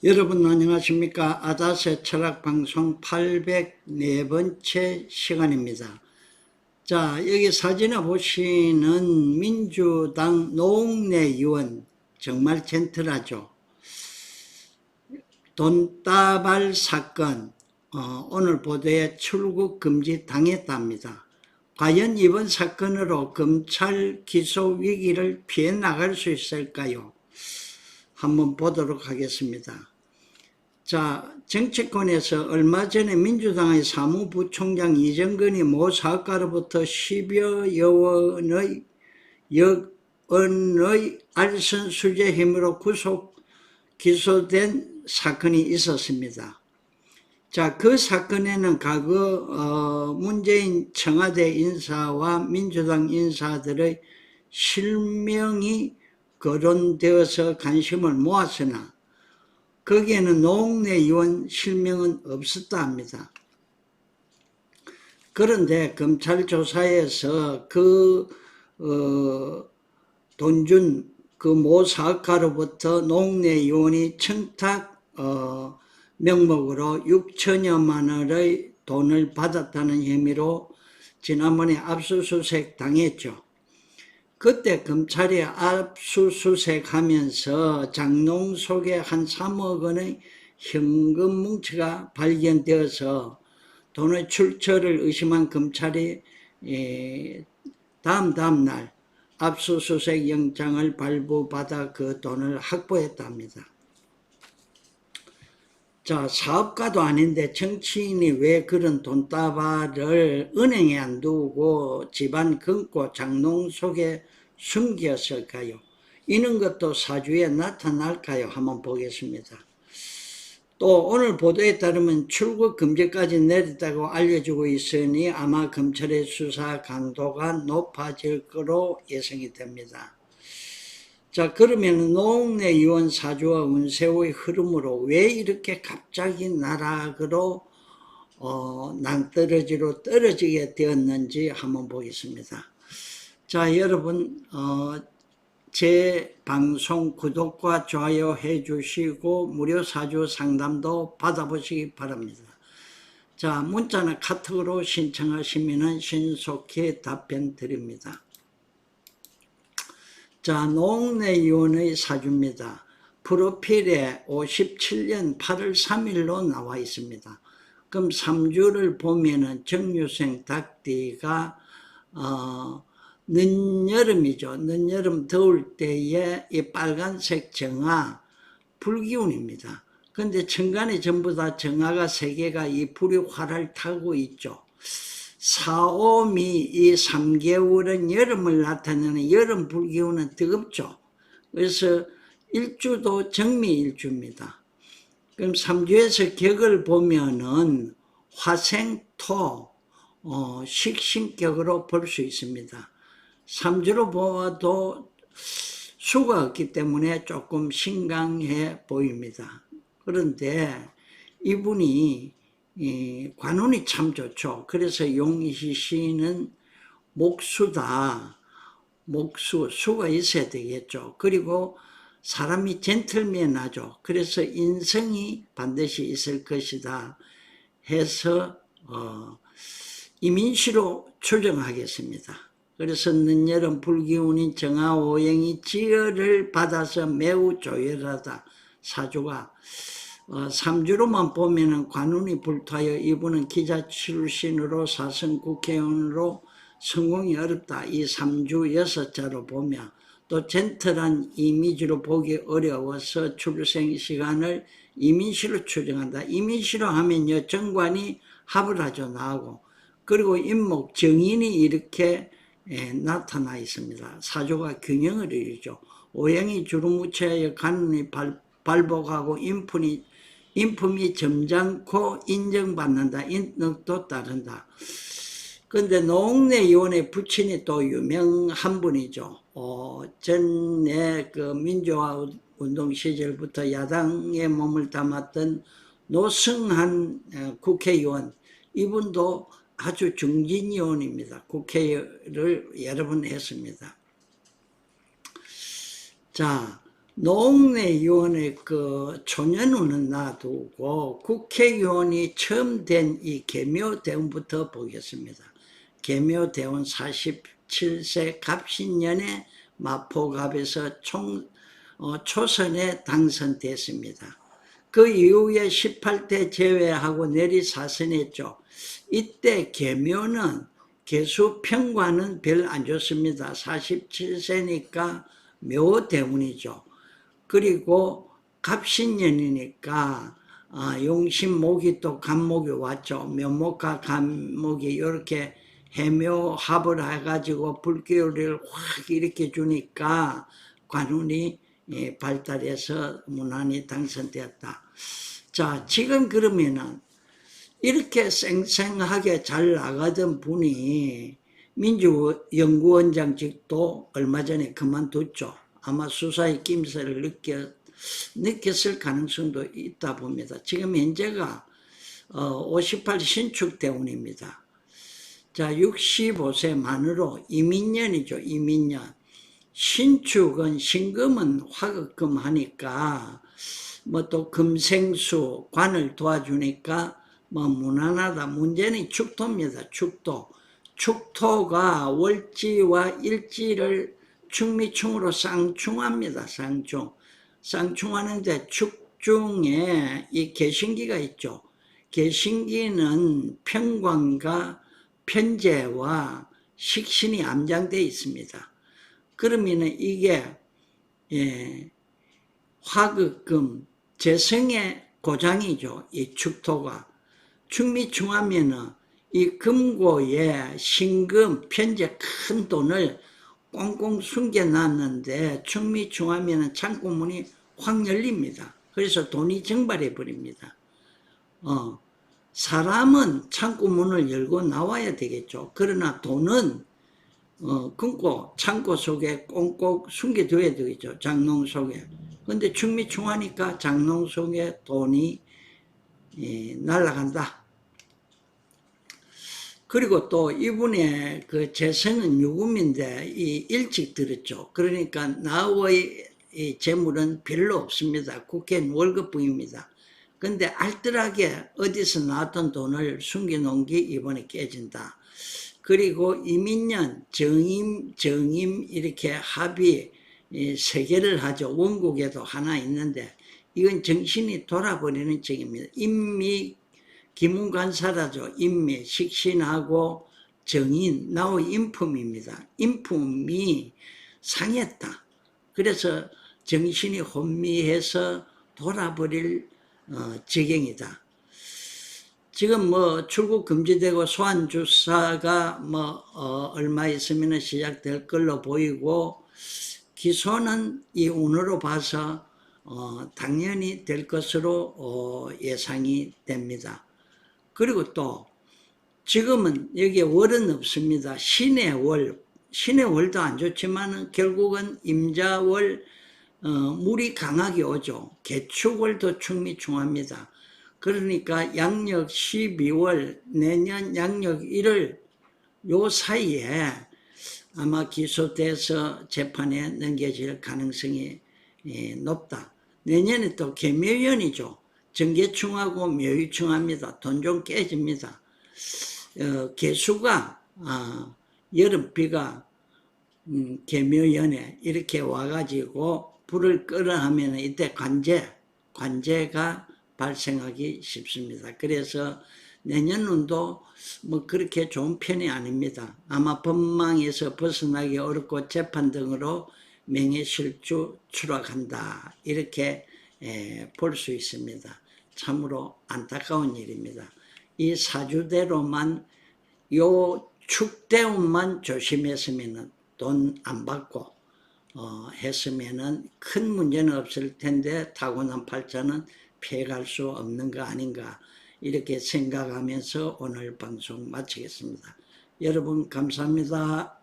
여러분 안녕하십니까? 아다세 철학방송 804번째 시간입니다. 자, 여기 사진에 보시는 민주당 노웅래 의원 정말 젠틀하죠. 돈다발 사건 오늘 보도에 출국 금지 당했답니다. 과연 이번 사건으로 검찰 기소 위기를 피해 나갈 수 있을까요? 한번 보도록 하겠습니다. 자, 정치권에서 얼마 전에 민주당의 사무부총장 이정근이 모 사업가로부터 10여 여원의 알선 수재 혐의로 기소된 사건이 있었습니다. 자, 그 사건에는 과거 문재인 청와대 인사와 민주당 인사들의 실명이 거론되어서 관심을 모았으나 거기에는 노웅래 의원 실명은 없었다 합니다. 그런데 검찰 조사에서 돈 준 그 모 사업가로부터 노웅래 의원이 청탁 명목으로 6천여만 원의 돈을 받았다는 혐의로 지난번에 압수수색 당했죠. 그때 검찰이 압수수색하면서 장롱 속에 한 3억 원의 현금 뭉치가 발견되어서 돈의 출처를 의심한 검찰이 다음 날 압수수색 영장을 발부받아 그 돈을 확보했답니다. 자, 사업가도 아닌데 정치인이 왜 그런 돈다발을 은행에 안 두고 집안 금고 장롱 속에 숨겼을까요? 이런 것도 사주에 나타날까요? 한번 보겠습니다. 또 오늘 보도에 따르면 출국 금지까지 내렸다고 알려지고 있으니 아마 검찰의 수사 강도가 높아질 거로 예상이 됩니다. 자, 그러면 노웅래 의원 사주와 운세의 흐름으로 왜 이렇게 갑자기 나락으로 낭떠러지로 떨어지게 되었는지 한번 보겠습니다. 자, 여러분 제 방송 구독과 좋아요 해주시고 무료 사주 상담도 받아보시기 바랍니다. 자, 문자나 카톡으로 신청하시면 신속히 답변 드립니다. 자, 노웅래 의원의 사주입니다. 프로필에 57년 8월 3일로 나와 있습니다. 그럼 3주를 보면은 정유생 닭띠가 늦여름이죠. 늦여름 더울 때에 이 빨간색 정화 불기운입니다. 그런데 천간에 전부 다 정화가 3개가 이 불이 활을 타고 있죠. 사오미 이 3개월은 여름을 나타내는 여름 불기운은 뜨겁죠. 그래서 일주도 정미일주입니다. 그럼 3주에서 격을 보면은 화생토 식신격으로 볼 수 있습니다. 3주로 보아도 수가 없기 때문에 조금 신강해 보입니다. 그런데 이분이 관운이 참 좋죠. 그래서 용희씨는 목수다. 수가 있어야 되겠죠. 그리고 사람이 젠틀맨하죠. 그래서 인성이 반드시 있을 것이다 해서 이민시로 추정하겠습니다. 그래서 늦여름 불기운인 정화오행이 지혈을 받아서 매우 조열하다. 사주가 3주로만 보면은 관운이 불타여 이분은 기자 출신으로 사선 국회의원으로 성공이 어렵다. 이 3주 6자로 보면 또 젠틀한 이미지로 보기 어려워서 출생 시간을 이민시로 추정한다. 이민시로 하면요 정관이 합을 하죠. 나하고. 그리고 인목 정인이 이렇게 나타나 있습니다. 사주가 균형을 이루죠. 오행이 주름무체하여 관운이 발복하고 인품이 점잖고 인정받는다. 인덕도 따른다. 그런데 노웅래 의원의 부친이 또 유명한 분이죠. 전에 그 민주화 운동 시절부터 야당에 몸을 담았던 노승한 국회의원, 이분도 아주 중진 의원입니다. 국회를 여러 번 했습니다. 자, 농내위원회 그 초년우는 놔두고 국회의원이 처음 된 이 계묘대원부터 보겠습니다. 계묘대원 47세 갑신년에 마포갑에서 초선에 당선됐습니다. 그 이후에 18대 제외하고 내리사선했죠. 이때 계묘는 개수평과는 별 안 좋습니다. 47세니까 묘대운이죠. 그리고 갑신년이니까 용신목이 또 간목이 왔죠. 묘목과 간목이 이렇게 해묘합을 해가지고 불기운을 확 일으켜 주니까 관운이 발달해서 무난히 당선되었다. 자, 지금 그러면은 이렇게 쌩쌩하게 잘 나가던 분이 민주연구원장직도 얼마 전에 그만뒀죠. 아마 수사의 낌새를 느꼈을 가능성도 있다 봅니다. 지금 현재가 58 신축대운입니다. 자, 65세 만으로 이민년이죠. 이민년. 신축은 신금은 화극금 하니까 뭐 또 금생수 관을 도와주니까 뭐 무난하다. 문제는 축토입니다. 축토. 축토가 월지와 일지를 충미충으로 쌍충합니다. 쌍충. 쌍충하는데 축중에 이 개신기가 있죠. 개신기는 평관과 편재와 식신이 암장되어 있습니다. 그러면 이게 화극금, 재성의 고장이죠. 이 축토가. 충미충하면은 이 금고에 신금, 편재 큰 돈을 꽁꽁 숨겨놨는데 충미충하면은 창고문이 확 열립니다. 그래서 돈이 증발해 버립니다. 사람은 창고문을 열고 나와야 되겠죠. 그러나 돈은 금고 창고 속에 꽁꽁 숨겨둬야 되겠죠. 장롱 속에. 근데 충미충하니까 장롱 속에 돈이 날아간다. 그리고 또 이분의 그 재산은 유금인데 일찍 들었죠. 그러니까 나의 재물은 별로 없습니다. 국회는 월급부입니다. 근데 알뜰하게 어디서 나왔던 돈을 숨겨놓은 게 이번에 깨진다. 그리고 이민년, 정임 이렇게 합이 세 개를 하죠. 원국에도 하나 있는데 이건 정신이 돌아버리는 책입니다. 인미, 기문관사라죠. 인미, 식신하고 정인, 나의 인품입니다. 인품이 상했다. 그래서 정신이 혼미해서 돌아버릴 지경이다. 지금 뭐 출국 금지되고 소환 주사가 뭐 얼마 있으면 시작될 걸로 보이고 기소는 이 운으로 봐서 당연히 될 것으로 예상이 됩니다. 그리고 또 지금은 여기에 월은 없습니다. 신의 월도 안 좋지만 결국은 임자월 물이 강하게 오죠. 개축월도 충미충합니다. 그러니까 양력 12월 내년 양력 1월 요 사이에 아마 기소돼서 재판에 넘겨질 가능성이 높다. 내년에 또 계묘연이죠. 정계충하고 묘유충합니다. 돈 좀 깨집니다. 개수가 여름비가 계묘연에 이렇게 와가지고 불을 끄러 하면 이때 관제가 발생하기 쉽습니다. 그래서 내년운도 뭐 그렇게 좋은 편이 아닙니다. 아마 법망에서 벗어나기 어렵고 재판 등으로 명예실주 추락한다. 이렇게 볼 수 있습니다. 참으로 안타까운 일입니다. 이 사주대로만 요 축대운만 조심했으면 돈 안 받고 했으면 큰 문제는 없을 텐데 타고난 팔자는 피해갈 수 없는 거 아닌가 이렇게 생각하면서 오늘 방송 마치겠습니다. 여러분 감사합니다.